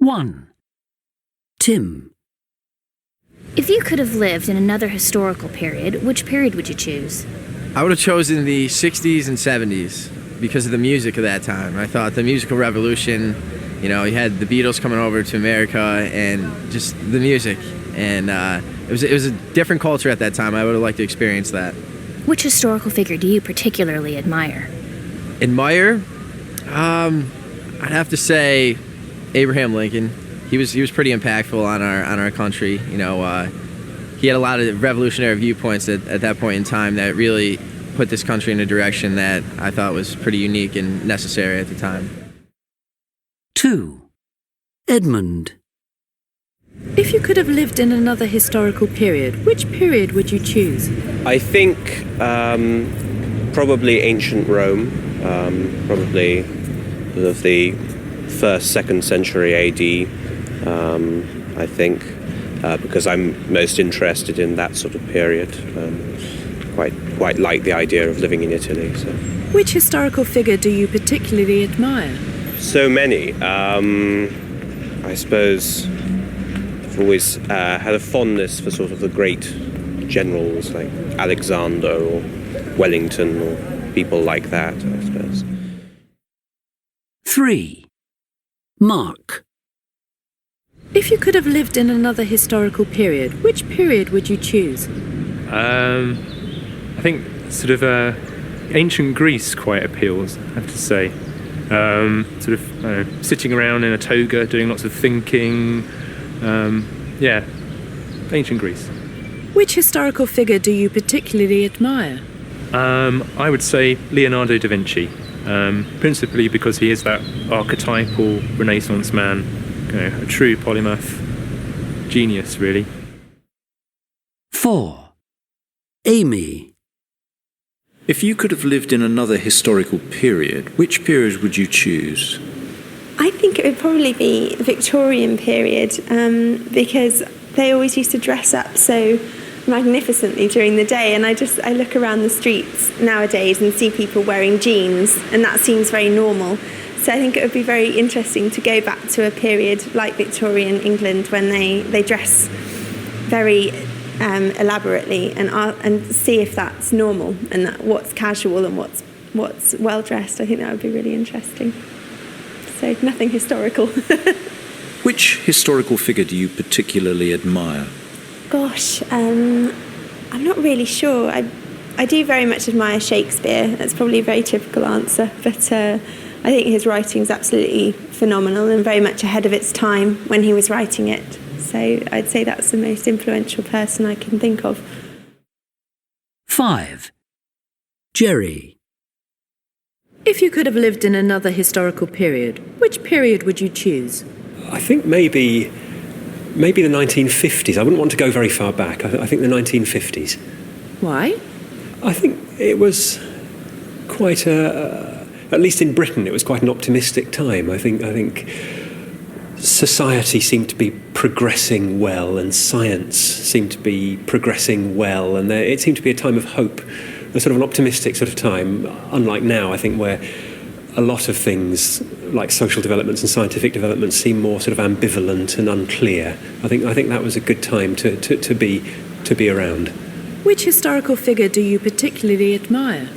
1. Tim. If you could have lived in another historical period, which period would you choose? I would have chosen the 60s and 70s because of the music of that time. I thought the musical revolution, you had the Beatles coming over to America and just the music. And it was a different culture at that time. I would have liked to experience that. Which historical figure do you particularly admire? Admire? I'd have to say Abraham Lincoln. He was pretty impactful on our country. He had a lot of revolutionary viewpoints at that point in time that really put this country in a direction that I thought was pretty unique and necessary at the time. 2. Edmund. If you could have lived in another historical period, which period would you choose? I think probably ancient Rome, probably of the 1st, 2nd century AD, I think, because I'm most interested in that sort of period. Quite like the idea of living in Italy. So. Which historical figure do you particularly admire? So many. I suppose I've always had a fondness for sort of the great generals like Alexander or Wellington or people like that, I suppose. 3. Mark. If you could have lived in another historical period, which period would you choose? I think sort of ancient Greece quite appeals, I have to say. Sitting around in a toga, doing lots of thinking. Ancient Greece. Which historical figure do you particularly admire? I would say Leonardo da Vinci, principally because he is that archetypal Renaissance man, a true polymath genius, really. 4. Amy. If you could have lived in another historical period, which period would you choose? I think it would probably be the Victorian period, because they always used to dress up so magnificently during the day, and I look around the streets nowadays and see people wearing jeans, and that seems very normal. So I think it would be very interesting to go back to a period like Victorian England when they dress very elaborately and see if that's normal and that what's casual and what's well dressed. I think that would be really interesting. So nothing historical. Which historical figure do you particularly admire? Gosh, I'm not really sure. I do very much admire Shakespeare. That's probably a very typical answer, but I think his writing is absolutely phenomenal and very much ahead of its time when he was writing it. So I'd say that's the most influential person I can think of. 5. Jerry. If you could have lived in another historical period, which period would you choose? I think maybe the 1950s. I wouldn't want to go very far back. I think the 1950s. Why? I think it was quite at least in Britain, it was quite an optimistic time. I think society seemed to be progressing well, and science seemed to be progressing well, and it seemed to be a time of hope, a sort of an optimistic sort of time, unlike now, I think, where a lot of things like social developments and scientific developments seem more sort of ambivalent and unclear. I think that was a good time to be around. Which historical figure do you particularly admire?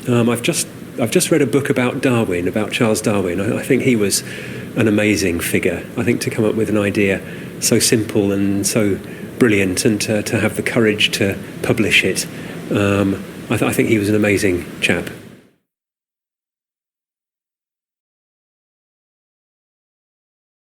I've just read a book about Darwin, about Charles Darwin. I think he was an amazing figure. I think to come up with an idea so simple and so brilliant, and to have the courage to publish it, I think he was an amazing chap.